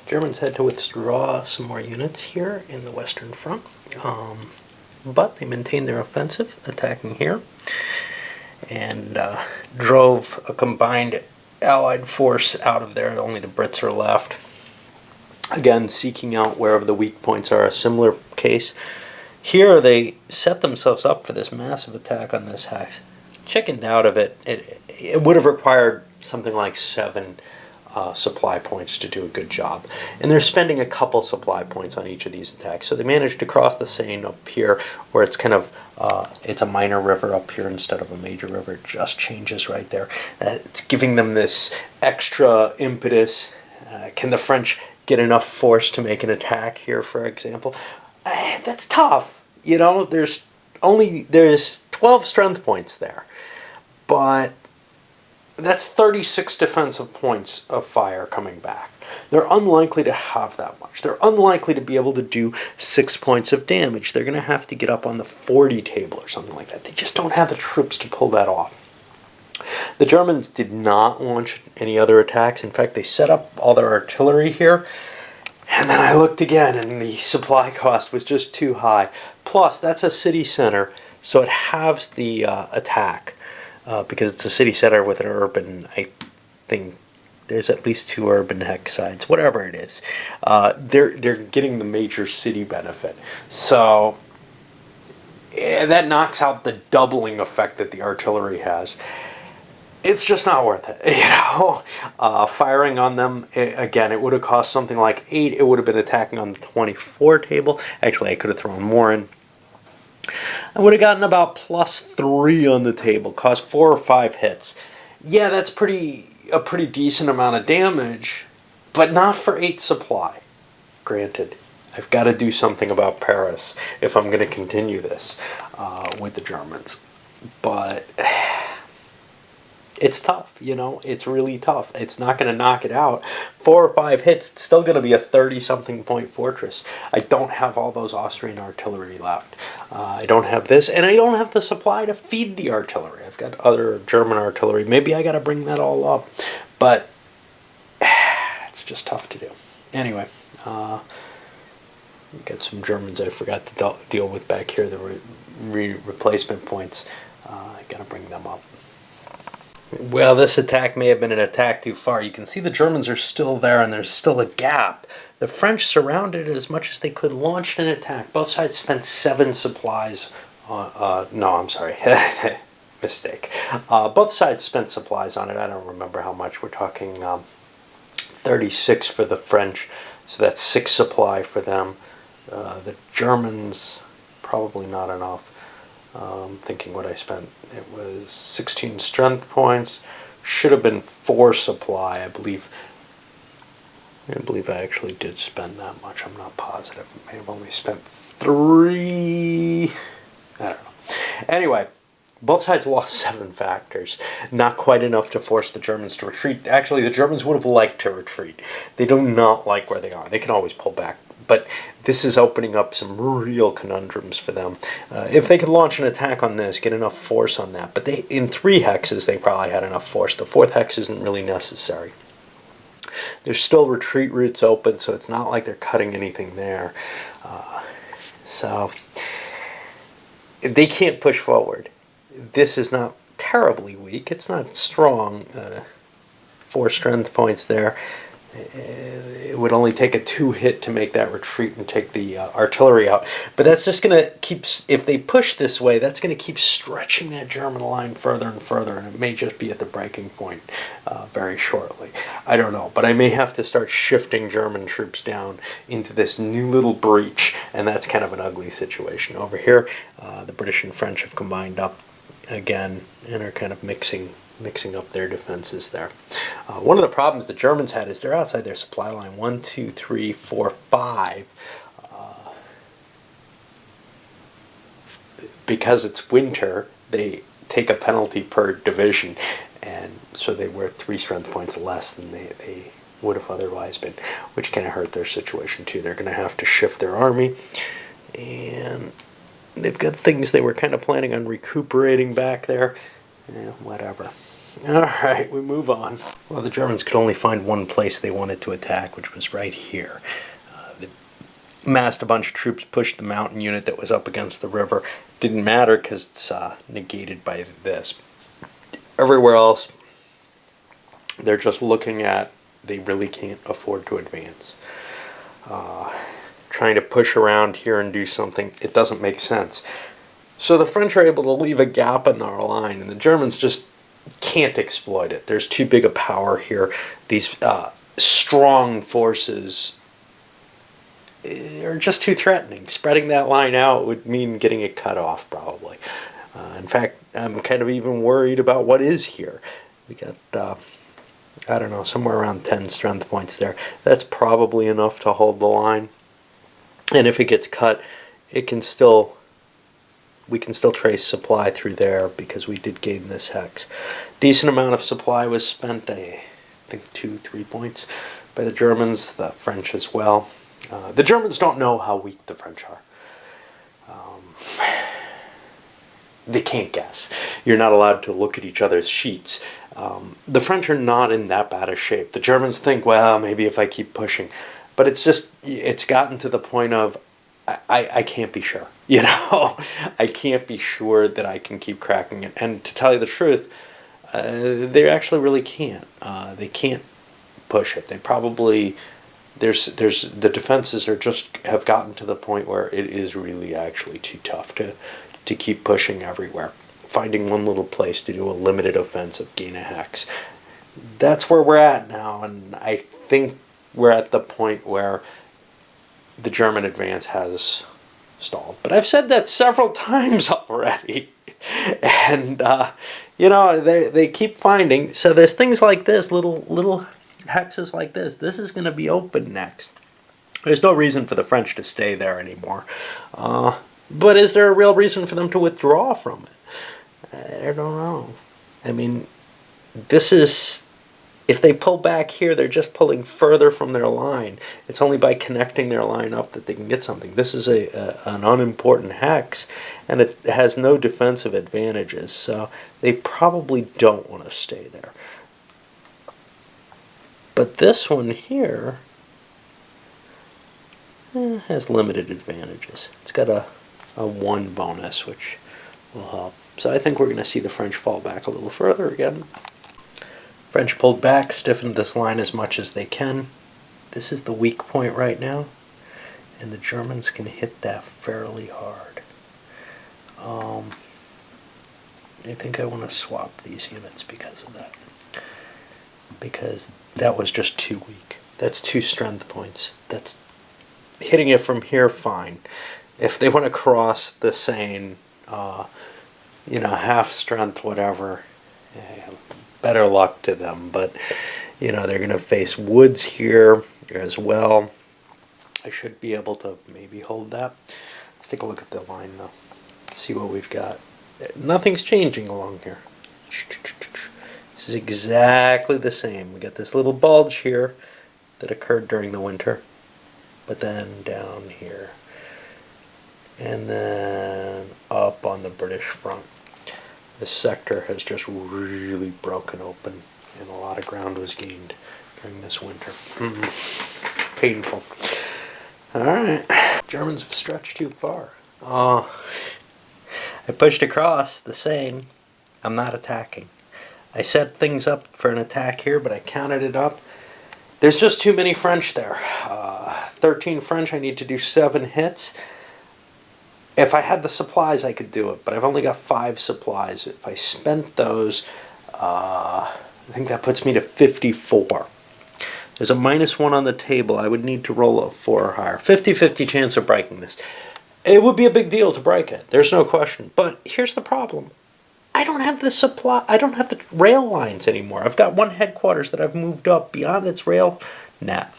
Germans had to withdraw some more units here in the Western Front, but they maintained their offensive, attacking here, and drove a combined Allied force out of there. Only the Brits are left. Again, seeking out wherever the weak points are, a similar case. Here they set themselves up for this massive attack on this hex. Chickened out of it. It would have required something like 7 supply points to do a good job. And they're spending a couple supply points on each of these attacks. So they managed to cross the Seine up here, where it's kind of, it's a minor river up here instead of a major river. It just changes right there. It's giving them this extra impetus. Can the French get enough force to make an attack here, for example? That's tough. You know, there's 12 strength points there. But that's 36 defensive points of fire coming back. They're unlikely to have that much. They're unlikely to be able to do 6 points of damage. They're going to have to get up on the 40 table or something like that. They just don't have the troops to pull that off. The Germans did not launch any other attacks. In fact, they set up all their artillery here. And then I looked again, and the supply cost was just too high. Plus, that's a city center, so it halves the attack. Because it's a city center with an urban, I think there's at least 2 urban hex sites, whatever it is. They're getting the major city benefit. So that knocks out the doubling effect that the artillery has. It's just not worth it, you know. Firing on them, again, it would have cost something like 8. It would have been attacking on the 24 table. Actually, I could have thrown more in. I would have gotten about +3 on the table, caused 4 or 5 hits. Yeah, that's a pretty decent amount of damage, but not for 8 supply. Granted, I've got to do something about Paris if I'm going to continue this with the Germans. But it's tough, you know, it's really tough. It's not going to knock it out. 4 or 5 hits, it's still going to be a 30-something point fortress. I don't have all those Austrian artillery left. I don't have this, and I don't have the supply to feed the artillery. I've got other German artillery. Maybe I got to bring that all up, but it's just tough to do. Anyway, got some Germans I forgot to deal with back here, the replacement points. I got to bring them up. Well, this attack may have been an attack too far. You can see the Germans are still there, and there's still a gap. The French surrounded it as much as they could, launched an attack. Both sides spent 7 supplies on... no, I'm sorry. Mistake. Both sides spent supplies on it. I don't remember how much. We're talking 36 for the French, so that's 6 supply for them. The Germans, probably not enough. Thinking what I spent, it was 16 strength points. Should have been 4 supply, I believe. I believe I actually did spend that much. I'm not positive. I may have only spent 3. I don't know. Anyway, both sides lost 7 factors. Not quite enough to force the Germans to retreat. Actually, the Germans would have liked to retreat. They do not like where they are. They can always pull back. But this is opening up some real conundrums for them. If they could launch an attack on this, get enough force on that. But in 3 hexes, they probably had enough force. The 4th hex isn't really necessary. There's still retreat routes open, so it's not like they're cutting anything there. So they can't push forward. This is not terribly weak. It's not strong. 4 strength points there. It would only take a 2 hit to make that retreat and take the artillery out. But that's just going to keep, if they push this way, that's going to keep stretching that German line further and further, and it may just be at the breaking point very shortly. I don't know, but I may have to start shifting German troops down into this new little breach, and that's kind of an ugly situation. Over here, the British and French have combined up again and are kind of mixing up their defenses there. One of the problems the Germans had is they're outside their supply line. 1, 2, 3, 4, 5. Because it's winter, they take a penalty per division, and so they were 3 strength points less than they would have otherwise been, which kind of hurt their situation too. They're going to have to shift their army, and they've got things they were kind of planning on recuperating back there. Yeah, whatever. Alright, we move on. Well, the Germans could only find one place they wanted to attack, which was right here. They massed a bunch of troops, pushed the mountain unit that was up against the river. Didn't matter because it's negated by this. Everywhere else, they're just looking at they really can't afford to advance. Trying to push around here and do something, it doesn't make sense. So the French are able to leave a gap in our line, and the Germans just can't exploit it. There's too big a power here. These strong forces are just too threatening. Spreading that line out would mean getting it cut off, probably. In fact, I'm kind of even worried about what is here. We got, I don't know, somewhere around 10 strength points there. That's probably enough to hold the line. And if it gets cut, we can still trace supply through there because we did gain this hex. Decent amount of supply was spent, I think 2-3 points by the Germans, the French as well. The Germans don't know how weak the French are. They can't guess. You're not allowed to look at each other's sheets. The French are not in that bad a shape. The Germans think, well, maybe if I keep pushing. But it's gotten to the point of, I can't be sure. You know, I can't be sure that I can keep cracking it. And to tell you the truth, they actually really can't. They can't push it. They probably, the defenses are just have gotten to the point where it is really actually too tough to keep pushing everywhere. Finding one little place to do a limited offensive, gain a hex. That's where we're at now, and I think we're at the point where the German advance has stalled. But I've said that several times already. And, you know, they keep finding. So there's things like this, little hexes like this. This is going to be open next. There's no reason for the French to stay there anymore. But is there a real reason for them to withdraw from it? I don't know. I mean, this is... If they pull back here, they're just pulling further from their line. It's only by connecting their line up that they can get something. This is an unimportant hex, and it has no defensive advantages, so they probably don't want to stay there. But this one here has limited advantages. It's got a 1 bonus, which will help. So I think we're going to see the French fall back a little further again. French pulled back, stiffened this line as much as they can. This is the weak point right now, and the Germans can hit that fairly hard. I think I want to swap these units because of that. Because that was just too weak. That's 2 strength points. That's hitting it from here, fine. If they want to cross the Seine, you know, half strength, whatever, better luck to them. But, you know, they're going to face woods here as well. I should be able to maybe hold that. Let's take a look at the line, though. See what we've got. Nothing's changing along here. This is exactly the same. We got this little bulge here that occurred during the winter. But then down here. And then up on the British front. This sector has just really broken open, and a lot of ground was gained during this winter. Painful. Alright. Germans have stretched too far. I pushed across the Seine. I'm not attacking. I set things up for an attack here, but I counted it up. There's just too many French there. 13 French, I need to do 7 hits. If I had the supplies, I could do it, but I've only got 5 supplies. If I spent those, I think that puts me to 54. There's a -1 on the table. I would need to roll a 4 or higher. 50-50 chance of breaking this. It would be a big deal to break it. There's no question. But here's the problem. I don't have the supply. I don't have the rail lines anymore. I've got one headquarters that I've moved up beyond its rail net.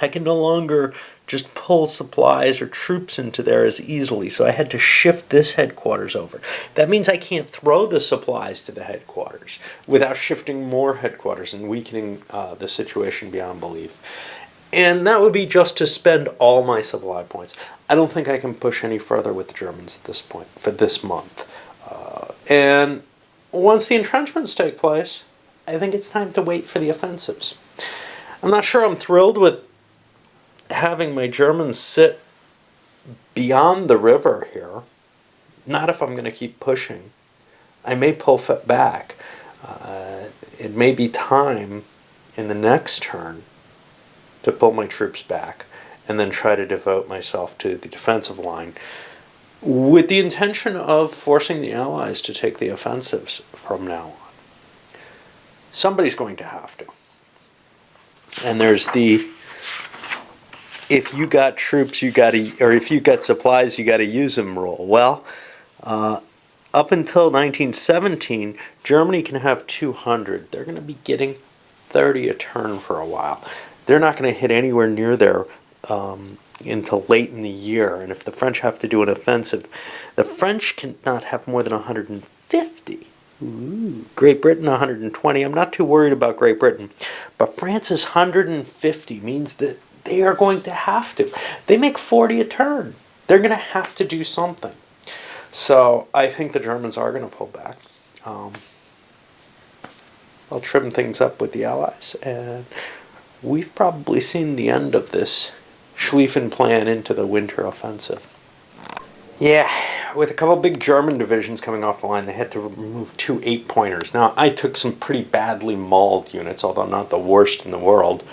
I can no longer just pull supplies or troops into there as easily, so I had to shift this headquarters over. That means I can't throw the supplies to the headquarters without shifting more headquarters and weakening the situation beyond belief. And that would be just to spend all my supply points. I don't think I can push any further with the Germans at this point for this month. And once the entrenchments take place, I think it's time to wait for the offensives. I'm not sure I'm thrilled with having my Germans sit beyond the river here. Not if I'm going to keep pushing. I may pull back. It may be time in the next turn to pull my troops back and then try to devote myself to the defensive line with the intention of forcing the Allies to take the offensives from now on. Somebody's going to have to. And there's the, if you got troops, you got to, or if you got supplies, you got to use them rule. Well, up until 1917, Germany can have 200. They're going to be getting 30 a turn for a while. They're not going to hit anywhere near there until late in the year. And if the French have to do an offensive, the French cannot have more than 150. Ooh. Great Britain 120. I'm not too worried about Great Britain. But France's 150 means that they are going to have to. They make 40 a turn. They're going to have to do something. So I think the Germans are going to pull back. I'll trim things up with the Allies. And we've probably seen the end of this Schlieffen plan into the winter offensive. Yeah, with a couple big German divisions coming off the line, they had to remove 2 8-pointers. Now, I took some pretty badly mauled units, although not the worst in the world,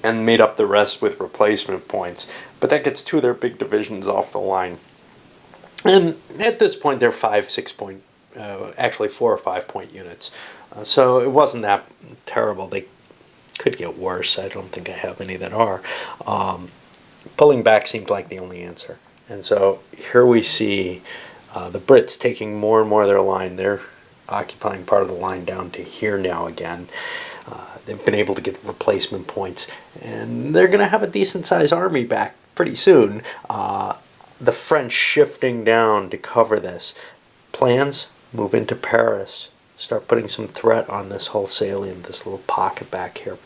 and made up the rest with replacement points. But that gets 2 of their big divisions off the line. And at this point, they're 5-6 point, actually 4 or 5 point units. So it wasn't that terrible. They could get worse. I don't think I have any that are. Pulling back seemed like the only answer. And so here we see the Brits taking more and more of their line. They're occupying part of the line down to here now again. They've been able to get replacement points. And they're going to have a decent-sized army back pretty soon. The French shifting down to cover this. Plans, move into Paris. Start putting some threat on this whole salient, this little pocket back here.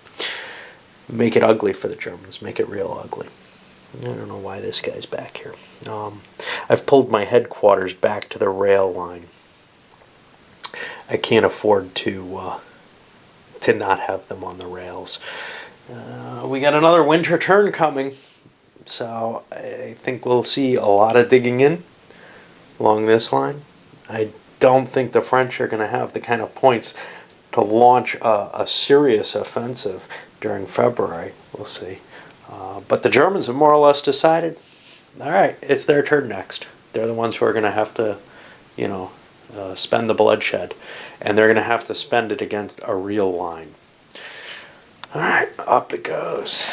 Make it ugly for the Germans. Make it real ugly. I don't know why this guy's back here. I've pulled my headquarters back to the rail line. I can't afford to not have them on the rails. We got another winter turn coming, so I think we'll see a lot of digging in along this line. I don't think the French are going to have the kind of points to launch a serious offensive during February. We'll see. But the Germans have more or less decided, all right, it's their turn next. They're the ones who are going to have to, spend the bloodshed. And they're going to have to spend it against a real line. All right, up it goes.